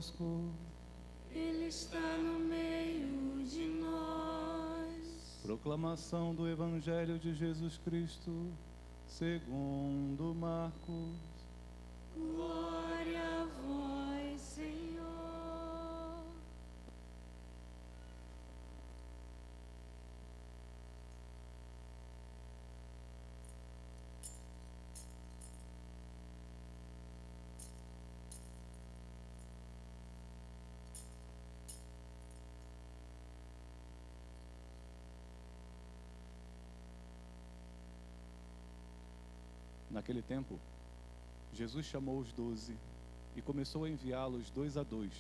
convosco. Ele está no meio de nós. Proclamação do Evangelho de Jesus Cristo, segundo Marcos. Glória a vós, Senhor. Naquele tempo, Jesus chamou os 12 e começou a enviá-los 2 a 2,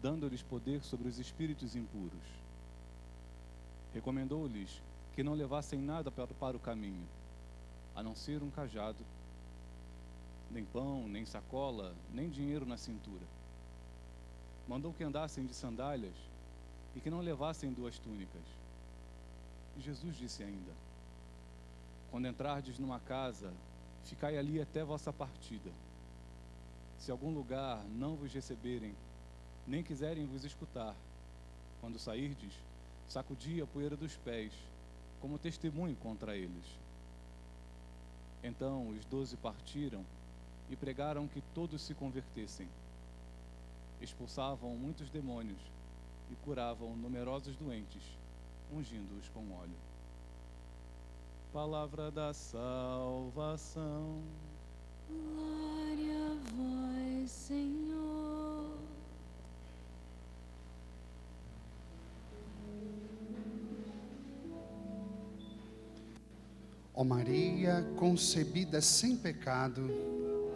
dando-lhes poder sobre os espíritos impuros. Recomendou-lhes que não levassem nada para o caminho, a não ser um cajado, nem pão, nem sacola, nem dinheiro na cintura. Mandou que andassem de sandálias e que não levassem 2 túnicas. E Jesus disse ainda: quando entrardes numa casa, ficai ali até vossa partida. Se algum lugar não vos receberem, nem quiserem vos escutar, quando sairdes, sacudi a poeira dos pés, como testemunho contra eles. Então os 12 partiram e pregaram que todos se convertessem. Expulsavam muitos demônios e curavam numerosos doentes, ungindo-os com óleo. Palavra da salvação. Glória a vós, Senhor. Ó Maria, concebida sem pecado,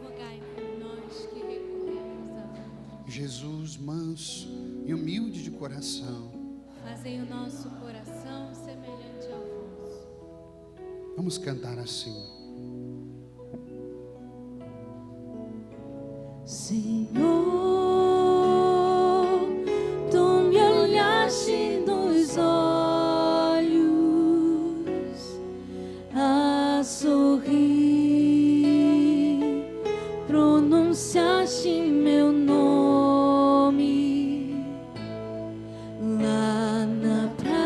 Rogai por nós que recorremos a vós. Jesus, manso e humilde de coração, Fazei o nosso coração semelhante ao vosso. vamos cantar assim. Senhor, tu me olhaste nos olhos a sorrir, pronunciaste meu nome lá na praia.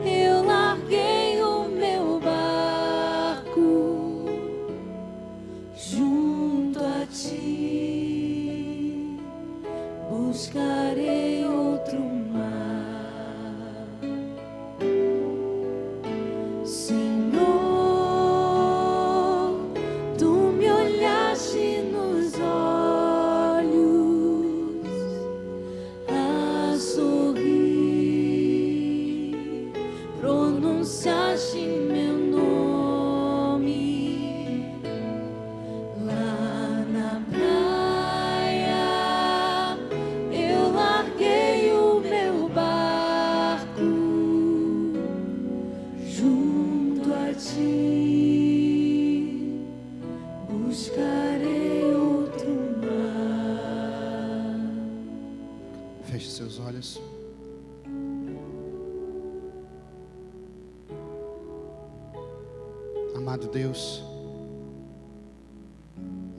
Eu larguei o meu barco junto a ti, buscarei outro mar. Senhor, tu me olhaste nos olhos a sorrir, pronunciaste meu nome lá na praia. Eu larguei o meu barco junto a ti, buscarei outro mar. Feche seus olhos. Amado Deus,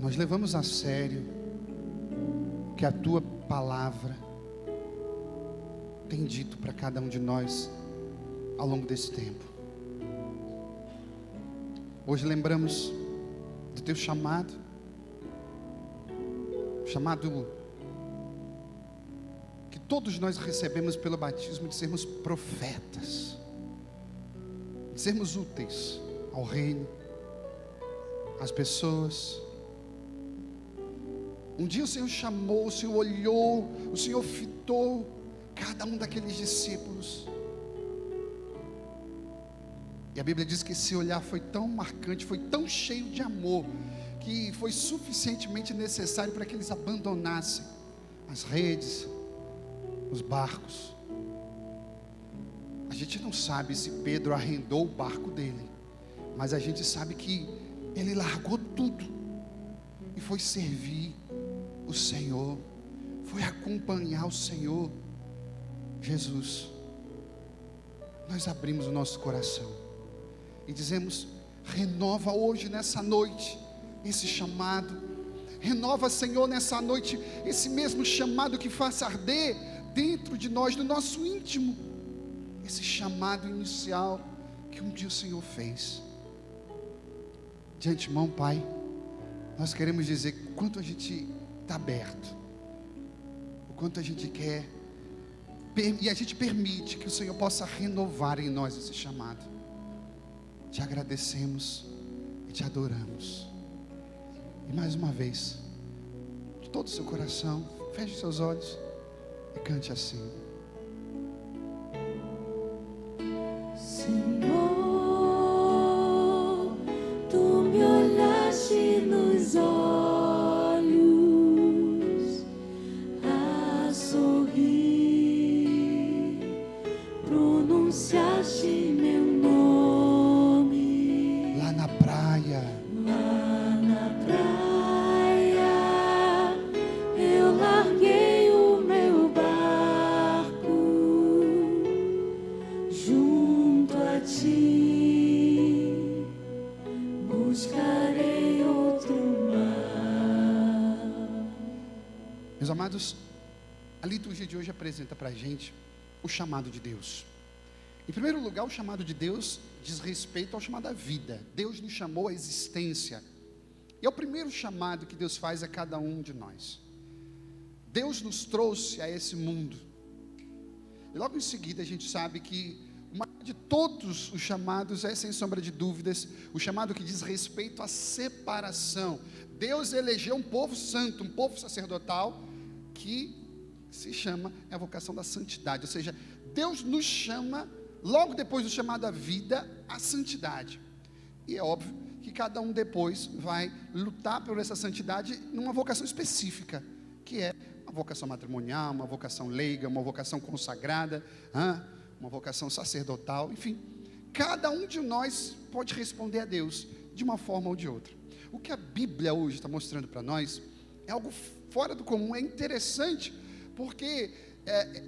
nós levamos a sério o que a Tua palavra tem dito para cada um de nós ao longo desse tempo. Hoje lembramos do Teu chamado que todos nós recebemos pelo batismo, de sermos profetas, de sermos úteis ao reino, às pessoas. Um dia o Senhor chamou, o Senhor olhou, o Senhor fitou cada um daqueles discípulos, e a Bíblia diz que esse olhar foi tão marcante, foi tão cheio de amor, que foi suficientemente necessário para que eles abandonassem as redes, os barcos. A gente não sabe se Pedro arrendou o barco dele, mas a gente sabe que ele largou tudo e foi servir o Senhor, foi acompanhar o Senhor Jesus. Nós abrimos o nosso coração e dizemos: renova hoje, nessa noite, esse chamado. Renova, Senhor, nessa noite, esse mesmo chamado que faça arder dentro de nós, no nosso íntimo, esse chamado inicial que um dia o Senhor fez. De antemão, Pai, nós queremos dizer o quanto a gente está aberto, o quanto a gente quer, e a gente permite que o Senhor possa renovar em nós esse chamado. Te agradecemos e te adoramos. E mais uma vez, de todo o seu coração, feche seus olhos e cante assim. Senhor, tu me olhaste nos olhos a sorrir, pronunciaste meu nome Lá na praia, eu larguei o meu barco junto a ti, buscarei outro mar. meus amados, a liturgia de hoje apresenta para a gente o chamado de Deus. Em primeiro lugar, o chamado de Deus diz respeito ao chamado da vida. Deus nos chamou à existência. E é o primeiro chamado que Deus faz a cada um de nós. Deus nos trouxe a esse mundo. E logo em seguida a gente sabe que o maior de todos os chamados é, sem sombra de dúvidas, o chamado que diz respeito à separação. Deus elegeu um povo santo, um povo sacerdotal, que se chama, é a vocação da santidade. Ou seja, Deus nos chama, logo depois do chamado à vida, à santidade. E é óbvio que cada um depois vai lutar por essa santidade numa vocação específica, que é uma vocação matrimonial, uma vocação leiga, uma vocação consagrada, uma vocação sacerdotal, enfim. Cada um de nós pode responder a Deus de uma forma ou de outra. O que a Bíblia hoje está mostrando para nós é algo fora do comum, é interessante, porque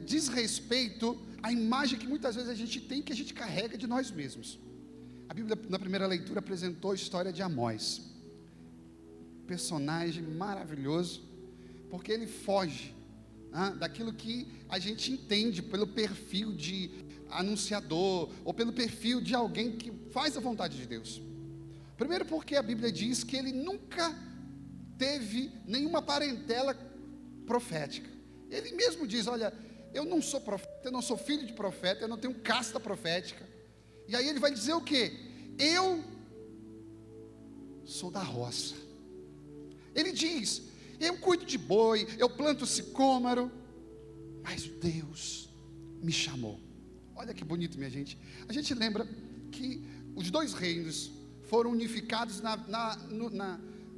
diz respeito à imagem que muitas vezes a gente tem, que a gente carrega de nós mesmos. A Bíblia, na primeira leitura, apresentou a história de Amós, personagem maravilhoso, porque ele foge daquilo que a gente entende pelo perfil de anunciador, ou pelo perfil de alguém que faz a vontade de Deus. Primeiro porque a Bíblia diz que ele nunca teve nenhuma parentela profética. Ele mesmo diz, olha, eu não sou profeta, eu não sou filho de profeta, eu não tenho casta profética. E aí ele vai dizer o quê? Eu sou da roça. Ele diz, eu cuido de boi, eu planto sicômoro, mas Deus me chamou. Olha que bonito, minha gente. A gente lembra que os dois reinos foram unificados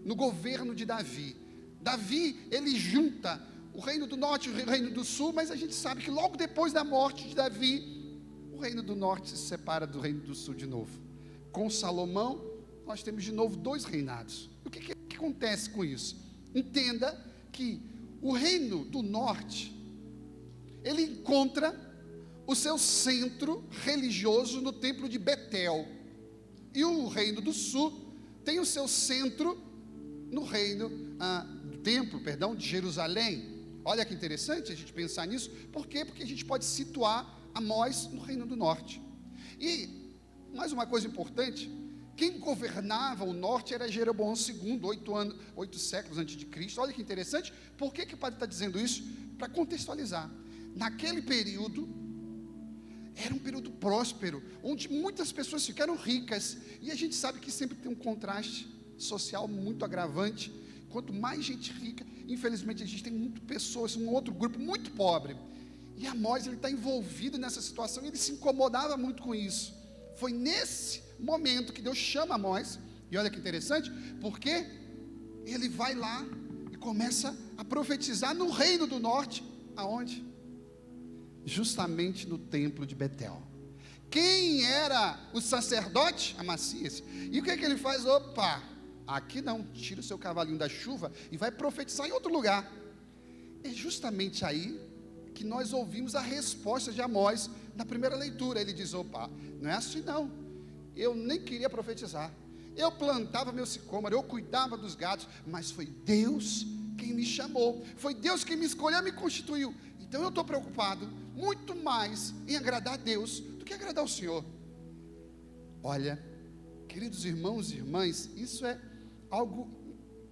no governo de Davi. Davi, ele junta o reino do norte e o reino do sul, mas a gente sabe que logo depois da morte de Davi, o reino do norte se separa do reino do sul de novo. Com Salomão, nós temos de novo dois reinados. O que acontece com isso? Entenda que o reino do norte, ele encontra o seu centro religioso no templo de Betel, e o reino do sul tem o seu centro no reino do templo, de Jerusalém. Olha que interessante a gente pensar nisso. Por quê? Porque a gente pode situar Amós no reino do norte. E mais uma coisa importante, quem governava o norte era Jeroboão II, 8 séculos antes de Cristo. Olha que interessante. Por que o padre está dizendo isso? Para contextualizar. Naquele período, era um período próspero, onde muitas pessoas ficaram ricas, e a gente sabe que sempre tem um contraste social muito agravante. Quanto mais gente rica, infelizmente a gente tem muitas pessoas, um outro grupo muito pobre, e Amós, ele está envolvido nessa situação, e ele se incomodava muito com isso. Foi nesse momento que Deus chama Amós, e olha que interessante, porque ele vai lá e começa a profetizar no reino do norte. Aonde? Justamente no templo de Betel. Quem era o sacerdote? Amacias. E o que ele faz? Opa, aqui não, tira o seu cavalinho da chuva e vai profetizar em outro lugar. É justamente aí que nós ouvimos a resposta de Amós na primeira leitura. Ele diz, opa, não é assim não, eu nem queria profetizar, eu plantava meu sicômoro, eu cuidava dos gatos, mas foi Deus quem me chamou, foi Deus quem me escolheu, me constituiu. Então eu estou preocupado muito mais em agradar a Deus do que agradar o Senhor. Olha, queridos irmãos e irmãs, isso é algo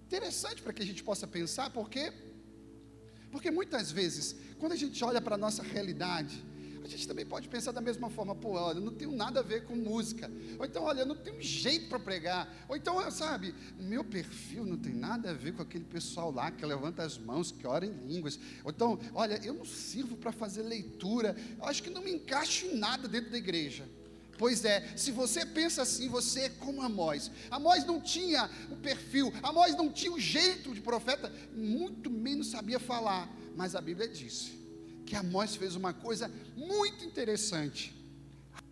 interessante para que a gente possa pensar, porque muitas vezes, quando a gente olha para a nossa realidade, a gente também pode pensar da mesma forma: pô, olha, eu não tenho nada a ver com música, ou então, olha, eu não tenho jeito para pregar, ou então, sabe, meu perfil não tem nada a ver com aquele pessoal lá que levanta as mãos, que ora em línguas, ou então, olha, eu não sirvo para fazer leitura, eu acho que não me encaixo em nada dentro da igreja. Pois é, se você pensa assim, você é como Amós. Amós não tinha o perfil, Amós não tinha o jeito de profeta, muito menos sabia falar, mas a Bíblia disse que Amós fez uma coisa muito interessante.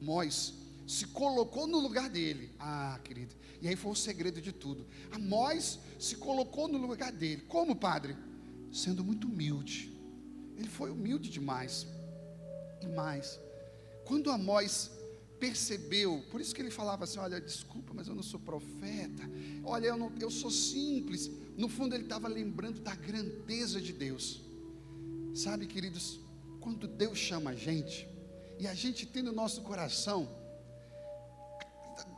Amós se colocou no lugar dele. Ah, querido, e aí foi o segredo de tudo. Amós se colocou no lugar dele. Como, padre? Sendo muito humilde. Ele foi humilde demais. E mais, quando Amós percebeu, por isso que ele falava assim: olha, desculpa, mas eu não sou profeta, olha, eu sou simples. No fundo ele estava lembrando da grandeza de Deus. Sabe, queridos, quando Deus chama a gente, e a gente tem no nosso coração,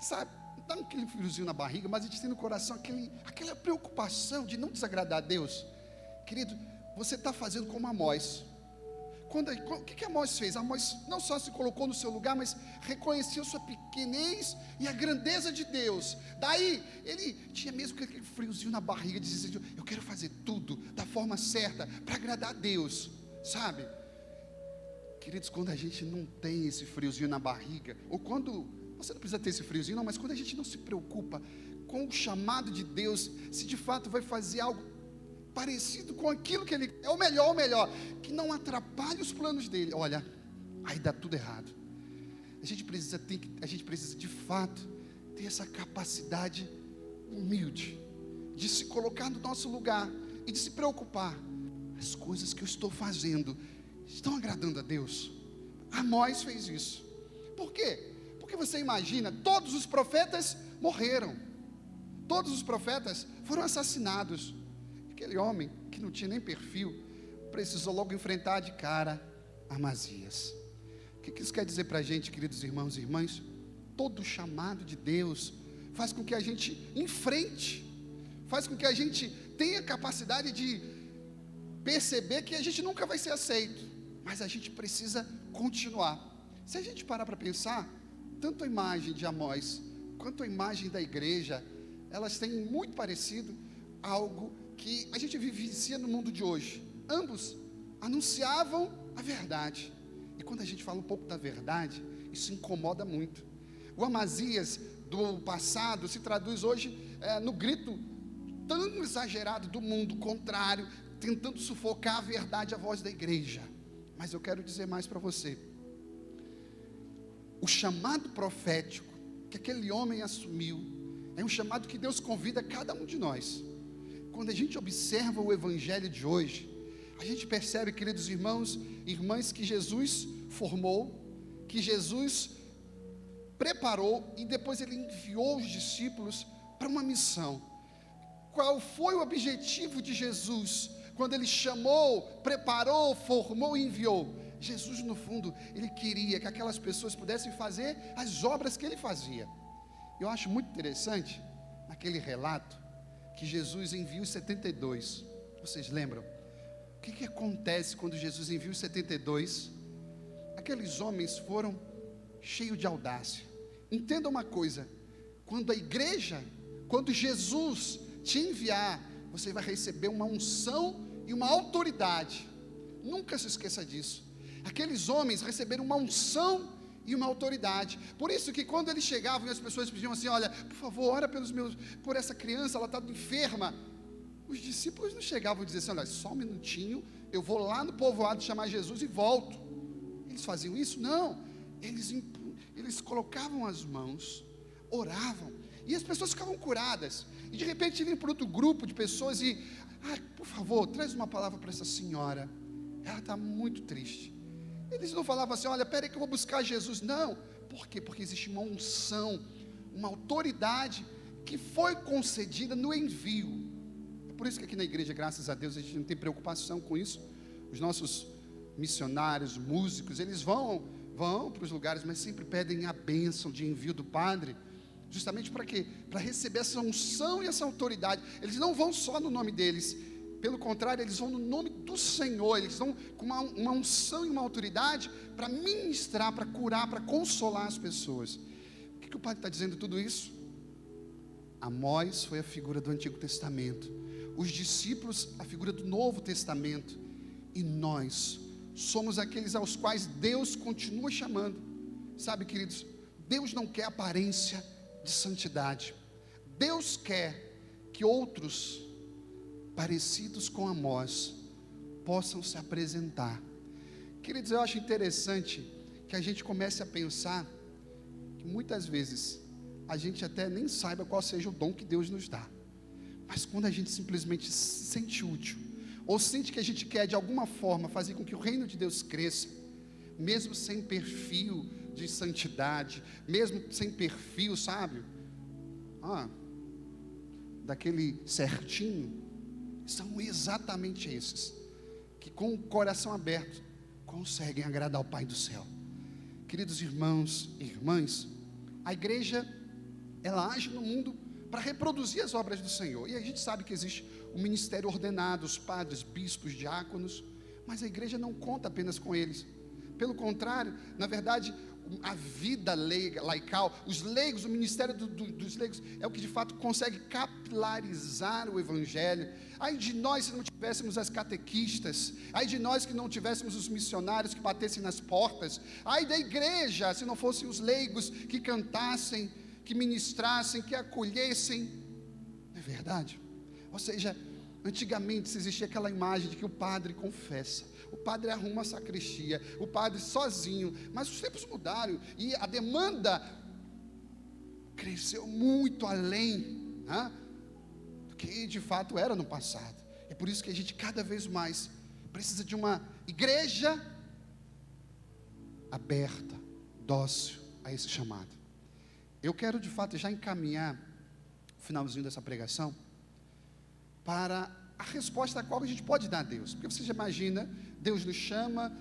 sabe, dá aquele friozinho na barriga, mas a gente tem no coração aquela preocupação de não desagradar a Deus. Querido, você está fazendo como Amós. O que Amós fez? Amós não só se colocou no seu lugar, mas reconheceu sua pequenez e a grandeza de Deus. Daí, ele tinha mesmo aquele friozinho na barriga, dizia assim: eu quero fazer tudo da forma certa, para agradar a Deus, sabe? Queridos, quando a gente não tem esse friozinho na barriga, ou quando, você não precisa ter esse friozinho não, mas quando a gente não se preocupa com o chamado de Deus, se de fato vai fazer algo parecido com aquilo que ele é, o melhor, que não atrapalhe os planos dele, olha, aí dá tudo errado. A gente precisa de fato ter essa capacidade humilde, de se colocar no nosso lugar e de se preocupar: as coisas que eu estou fazendo estão agradando a Deus? Amós fez isso. Por quê? Porque você imagina, todos os profetas morreram, todos os profetas foram assassinados. Aquele homem que não tinha nem perfil precisou logo enfrentar de cara Amazias. O que isso quer dizer para a gente, queridos irmãos e irmãs? Todo chamado de Deus faz com que a gente enfrente, faz com que a gente tenha capacidade de perceber que a gente nunca vai ser aceito, mas a gente precisa continuar. Se a gente parar para pensar, tanto a imagem de Amós quanto a imagem da igreja, elas têm muito parecido algo que a gente vivencia no mundo de hoje. Ambos anunciavam a verdade, e quando a gente fala um pouco da verdade, isso incomoda muito. O Amazias do passado se traduz hoje no grito tão exagerado do mundo contrário, tentando sufocar a verdade, a voz da igreja. Mas eu quero dizer mais para você: o chamado profético que aquele homem assumiu é um chamado que Deus convida cada um de nós. Quando a gente observa o evangelho de hoje, a gente percebe, queridos irmãos e irmãs, que Jesus formou, que Jesus preparou e depois ele enviou os discípulos para uma missão. Qual foi o objetivo de Jesus quando ele chamou, preparou, formou e enviou? Jesus, no fundo, ele queria que aquelas pessoas pudessem fazer as obras que ele fazia. Eu acho muito interessante, naquele relato, que Jesus envia os 72. Vocês lembram? O que acontece quando Jesus envia os 72? Aqueles homens foram cheios de audácia. Entenda uma coisa: quando a igreja, quando Jesus te enviar, você vai receber uma unção e uma autoridade. Nunca se esqueça disso. Aqueles homens receberam uma unção e uma autoridade. Por isso que quando eles chegavam e as pessoas pediam assim: olha, por favor, ora por essa criança, ela está enferma. Os discípulos não chegavam e diziam assim: olha, só um minutinho, eu vou lá no povoado chamar Jesus e volto. Eles faziam isso? Não. Eles colocavam as mãos, oravam, e as pessoas ficavam curadas. E de repente vinha para outro grupo de pessoas e: por favor, traz uma palavra para essa senhora, ela está muito triste. Eles não falavam assim: olha, peraí que eu vou buscar Jesus. Não. Por quê? Porque existe uma unção, uma autoridade que foi concedida no envio. É por isso que aqui na igreja, graças a Deus, a gente não tem preocupação com isso. Os nossos missionários, músicos, eles vão para os lugares, mas sempre pedem a bênção de envio do Padre, justamente para quê? Para receber essa unção e essa autoridade. Eles não vão só no nome deles, pelo contrário, eles vão no nome do Senhor. Eles vão com uma unção e uma autoridade para ministrar, para curar, para consolar as pessoas. Por que o Padre está dizendo tudo isso? Amós foi a figura do Antigo Testamento, os discípulos a figura do Novo Testamento, e nós somos aqueles aos quais Deus continua chamando. Sabe, queridos, Deus não quer aparência de santidade. Deus quer que outros parecidos com Amós possam se apresentar. Queridos, eu acho interessante que a gente comece a pensar que muitas vezes a gente até nem saiba qual seja o dom que Deus nos dá, mas quando a gente simplesmente se sente útil, ou sente que a gente quer de alguma forma fazer com que o reino de Deus cresça, mesmo sem perfil de santidade, mesmo sem perfil, sabe, daquele certinho, são exatamente esses que com o coração aberto conseguem agradar o Pai do céu. Queridos irmãos e irmãs, a igreja, ela age no mundo para reproduzir as obras do Senhor, e a gente sabe que existe o ministério ordenado, os padres, bispos, diáconos, mas a igreja não conta apenas com eles. Pelo contrário, na verdade, a vida laical, os leigos, o ministério dos leigos é o que de fato consegue capilarizar o evangelho. Ai de nós se não tivéssemos as catequistas, ai de nós que não tivéssemos os missionários que batessem nas portas, ai da igreja se não fossem os leigos que cantassem, que ministrassem, que acolhessem. Não é verdade? Ou seja, antigamente existia aquela imagem de que o padre confessa, o padre arruma a sacristia, o padre sozinho, mas os tempos mudaram e a demanda cresceu muito além do que de fato era no passado. É por isso que a gente cada vez mais precisa de uma igreja aberta, dócil a esse chamado. Eu quero de fato já encaminhar o finalzinho dessa pregação para a resposta a qual a gente pode dar a Deus, porque você já imagina, Deus nos chama,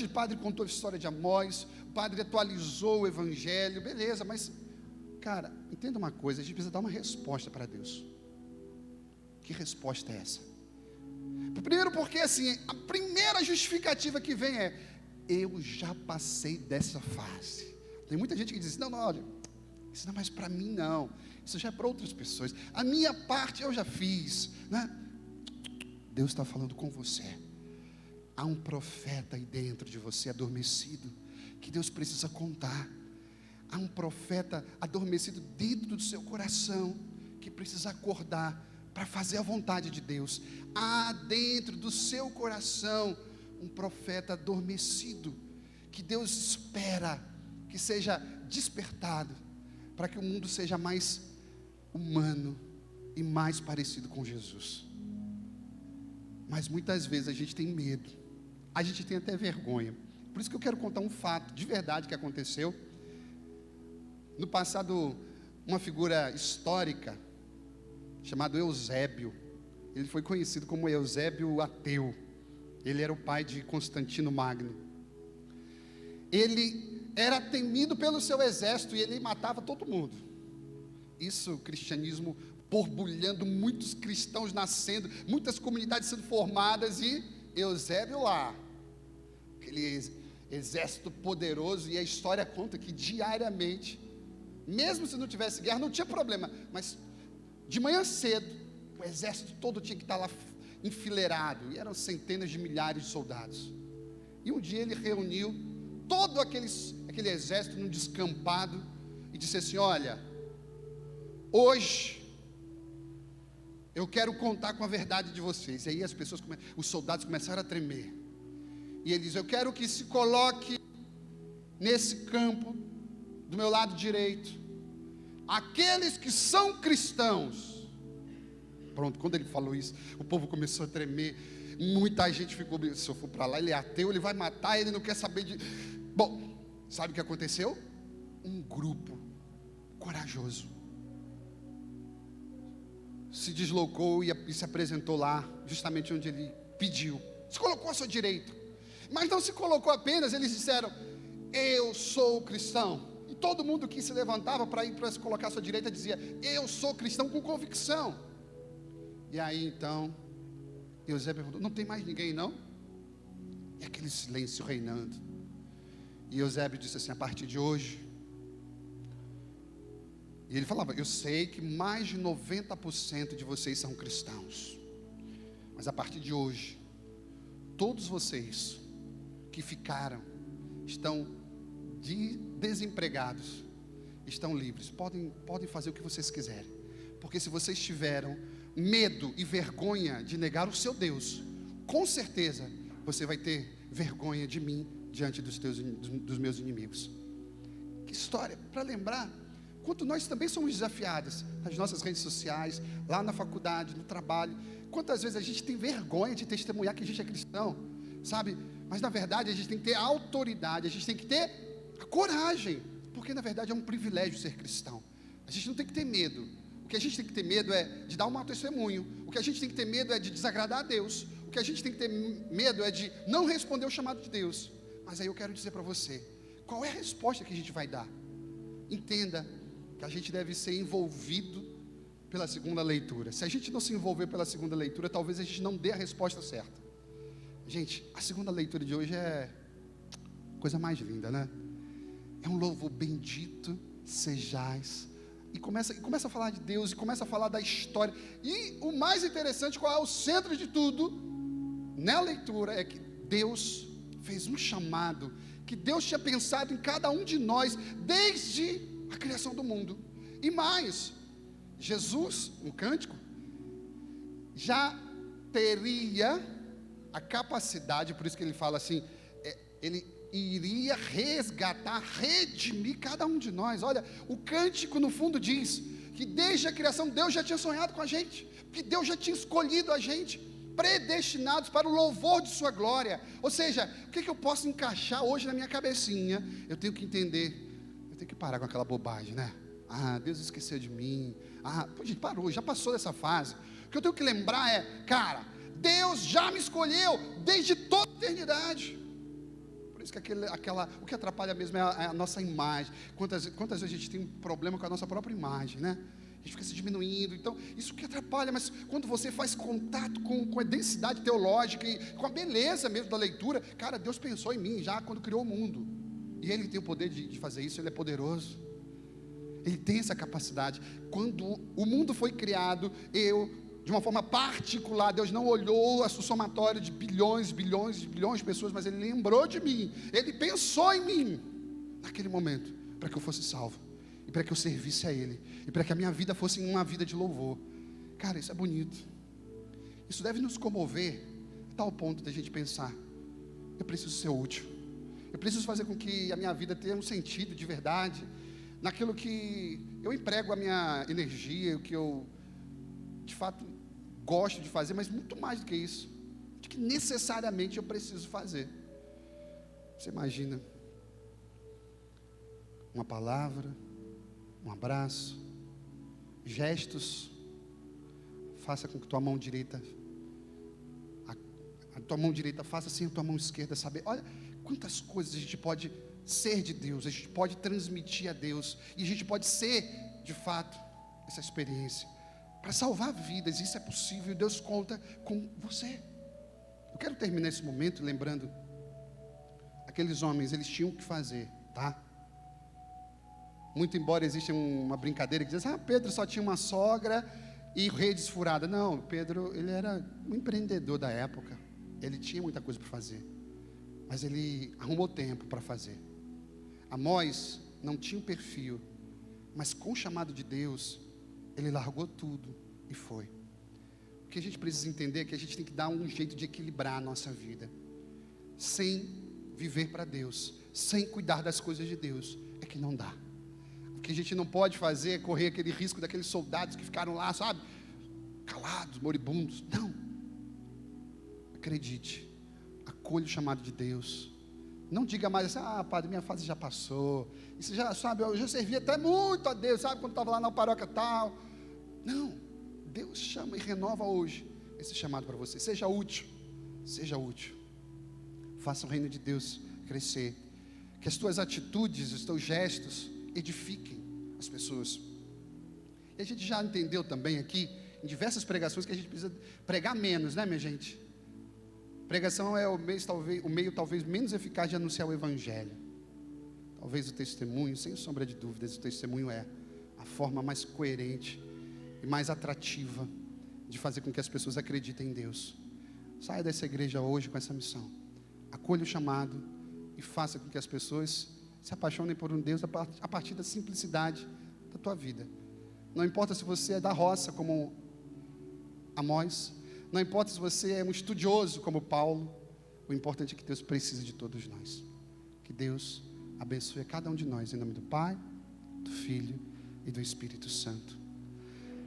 o padre contou a história de Amós, o padre atualizou o evangelho, beleza, mas, cara, entenda uma coisa, a gente precisa dar uma resposta para Deus. Que resposta é essa? Primeiro porque assim, a primeira justificativa que vem é, eu já passei dessa fase. Tem muita gente que diz, não, olha, isso não é mais para mim não, isso já é para outras pessoas, a minha parte eu já fiz, né? Deus está falando com você. Há um profeta aí dentro de você adormecido, que Deus precisa contar. Há um profeta adormecido dentro do seu coração, que precisa acordar para fazer a vontade de Deus. Há dentro do seu coração um profeta adormecido, que Deus espera que seja despertado, para que o mundo seja mais humano e mais parecido com Jesus. Mas muitas vezes a gente tem medo, a gente tem até vergonha. Por isso que eu quero contar um fato de verdade que aconteceu. No passado, uma figura histórica, chamado Eusébio, ele foi conhecido como Eusébio o Ateu. Ele era o pai de Constantino Magno. Ele era temido pelo seu exército e ele matava todo mundo. Isso, o cristianismo borbulhando, muitos cristãos nascendo, muitas comunidades sendo formadas, e Eusébio lá, aquele exército poderoso. E a história conta que diariamente, mesmo se não tivesse guerra, não tinha problema, mas de manhã cedo, o exército todo tinha que estar lá enfileirado, e eram centenas de milhares de soldados. E um dia ele reuniu todo aquele exército num descampado e disse assim: olha, hoje eu quero contar com a verdade de vocês. E aí os soldados começaram a tremer. E ele diz: eu quero que se coloque nesse campo, do meu lado direito, aqueles que são cristãos. Pronto, quando ele falou isso, o povo começou a tremer. Muita gente ficou, se eu for para lá, ele é ateu, ele vai matar, ele não quer saber de... Bom, sabe o que aconteceu? Um grupo corajoso se deslocou e se apresentou lá, justamente onde ele pediu. Se colocou à sua direita. Mas não se colocou apenas, eles disseram: eu sou cristão. E todo mundo que se levantava para ir para se colocar à sua direita dizia: eu sou cristão, com convicção. E aí então Eusébio perguntou: não tem mais ninguém não? E aquele silêncio reinando. E Eusébio disse assim: a partir de hoje. E ele falava: eu sei que mais de 90% de vocês são cristãos, mas a partir de hoje, todos vocês que ficaram, estão desempregados, estão livres, podem fazer o que vocês quiserem, porque se vocês tiveram medo e vergonha de negar o seu Deus, com certeza você vai ter vergonha de mim diante dos meus inimigos. Que história para lembrar. Quanto nós também somos desafiados nas nossas redes sociais, lá na faculdade, no trabalho. Quantas vezes a gente tem vergonha de testemunhar que a gente é cristão, sabe? Mas na verdade a gente tem que ter autoridade, a gente tem que ter a coragem, porque na verdade é um privilégio ser cristão. A gente não tem que ter medo. O que a gente tem que ter medo é de dar um mau testemunho. O que a gente tem que ter medo é de desagradar a Deus. O que a gente tem que ter medo é de não responder o chamado de Deus. Mas aí eu quero dizer para você, qual é a resposta que a gente vai dar? Entenda que a gente deve ser envolvido pela segunda leitura. Se a gente não se envolver pela segunda leitura, talvez a gente não dê a resposta certa. Gente, a segunda leitura de hoje é coisa mais linda, né? É um louvor: bendito sejais. E começa a falar de Deus, e começa a falar da história. E o mais interessante, qual é o centro de tudo, na leitura, é que Deus fez um chamado, que Deus tinha pensado em cada um de nós, desde a criação do mundo. E mais, Jesus, no cântico, já teria a capacidade, por isso que ele fala assim, ele iria resgatar, redimir cada um de nós. Olha, o cântico no fundo diz que desde a criação Deus já tinha sonhado com a gente, que Deus já tinha escolhido a gente, predestinados para o louvor de sua glória. Ou seja, o que eu posso encaixar hoje na minha cabecinha? Eu tenho que entender, eu tenho que parar com aquela bobagem, né? Deus esqueceu de mim. Gente, parou, já passou dessa fase. O que eu tenho que lembrar é, cara, Deus já me escolheu desde toda a eternidade. Por isso que o que atrapalha mesmo é a nossa imagem. Quantas vezes a gente tem um problema com a nossa própria imagem, né? A gente fica se diminuindo. Então, isso que atrapalha. Mas quando você faz contato com a densidade teológica e com a beleza mesmo da leitura, cara, Deus pensou em mim já quando criou o mundo. E Ele tem o poder de fazer isso, Ele é poderoso. Ele tem essa capacidade. Quando o mundo foi criado, de uma forma particular, Deus não olhou a somatória de bilhões de pessoas, mas Ele lembrou de mim. Ele pensou em mim naquele momento, para que eu fosse salvo, e para que eu servisse a Ele, e para que a minha vida fosse uma vida de louvor. Cara, isso é bonito. Isso deve nos comover a tal ponto da gente pensar: eu preciso ser útil, eu preciso fazer com que a minha vida tenha um sentido de verdade, naquilo que eu emprego a minha energia, o que eu de fato gosto de fazer, mas muito mais do que isso, de que necessariamente eu preciso fazer. Você imagina uma palavra, um abraço, gestos, faça com que tua mão direita, a tua mão direita faça assim a tua mão esquerda saber. Olha quantas coisas a gente pode ser de Deus, a gente pode transmitir a Deus, e a gente pode ser de fato essa experiência para salvar vidas. Isso é possível, Deus conta com você. Eu quero terminar esse momento lembrando aqueles homens, eles tinham o que fazer, tá? Muito embora exista uma brincadeira que diz: Pedro só tinha uma sogra e redes furadas. Não, Pedro, ele era um empreendedor da época, ele tinha muita coisa para fazer, mas ele arrumou tempo para fazer. Amós não tinha um perfil, mas com o chamado de Deus, ele largou tudo e foi. O que a gente precisa entender é que a gente tem que dar um jeito de equilibrar a nossa vida, sem viver para Deus, sem cuidar das coisas de Deus, é que não dá. O que a gente não pode fazer é correr aquele risco daqueles soldados que ficaram lá, sabe, calados, moribundos. Não, acredite, acolha o chamado de Deus. Não diga mais assim: padre, minha fase já passou, isso já, sabe, eu já servi até muito a Deus, sabe, quando estava lá na paróquia tal. Não, Deus chama e renova hoje esse chamado para você. Seja útil, seja útil. Faça o reino de Deus crescer. Que as tuas atitudes, os teus gestos edifiquem as pessoas. E a gente já entendeu também aqui, em diversas pregações, que a gente precisa pregar menos, né, minha gente? Pregação é o meio talvez menos eficaz de anunciar o Evangelho. Talvez o testemunho, sem sombra de dúvidas, o testemunho é a forma mais coerente e mais atrativa de fazer com que as pessoas acreditem em Deus. Saia dessa igreja hoje com essa missão. Acolha o chamado e faça com que as pessoas se apaixonem por um Deus a partir da simplicidade da tua vida. Não importa se você é da roça, como Amós. Não importa se você é um estudioso, como Paulo. O importante é que Deus precisa de todos nós. Que Deus abençoe a cada um de nós, em nome do Pai, do Filho e do Espírito Santo.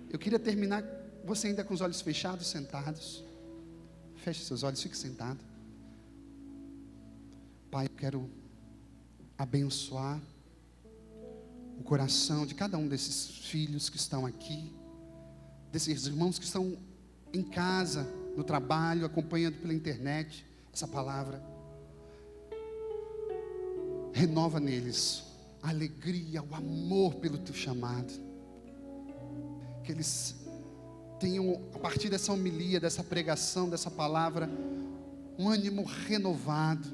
Eu queria terminar, você ainda com os olhos fechados, sentados. Feche seus olhos, fique sentado. Pai, eu quero abençoar o coração de cada um desses filhos que estão aqui, desses irmãos que estão em casa, no trabalho, acompanhando pela internet essa palavra. Renova neles a alegria, o amor pelo teu chamado. Que eles tenham, a partir dessa homilia, dessa pregação, dessa palavra, um ânimo renovado.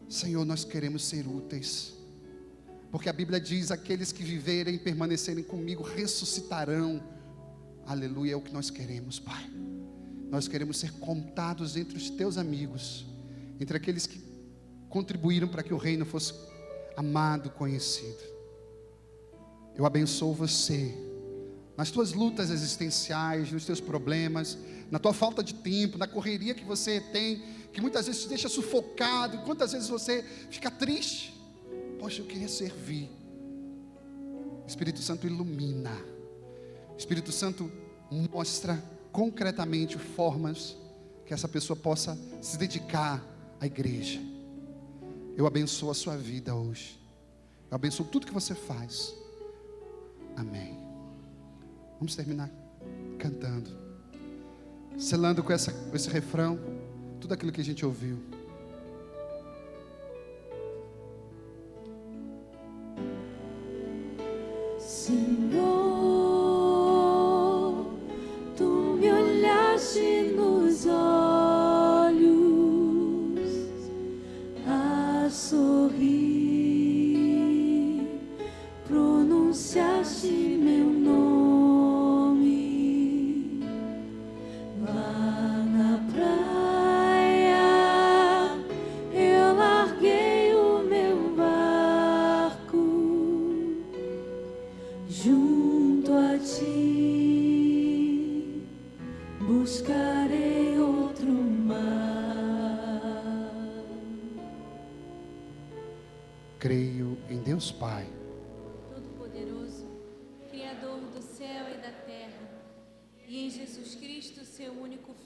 Senhor, nós queremos ser úteis, porque a Bíblia diz: aqueles que viverem e permanecerem comigo ressuscitarão. Aleluia, é o que nós queremos, Pai. Nós queremos ser contados entre os teus amigos, entre aqueles que contribuíram para que o reino fosse amado, conhecido. Eu abençoo você nas tuas lutas existenciais, nos teus problemas, na tua falta de tempo, na correria que você tem, que muitas vezes te deixa sufocado. Quantas vezes você fica triste? Poxa, eu queria servir. Espírito Santo ilumina. Espírito Santo mostra concretamente formas que essa pessoa possa se dedicar à igreja. Eu abençoo a sua vida hoje. Eu abençoo tudo que você faz. Amém. Vamos terminar cantando, selando com esse refrão tudo aquilo que a gente ouviu. Senhor, tu me olhaste nos olhos a sorrir, pronunciaste meu nome lá na praia. Eu larguei o meu barco junto a ti, buscarei outro mar. Creio em Deus Pai, Todo-Poderoso, Criador do céu e da terra, e em Jesus Cristo, seu único Filho.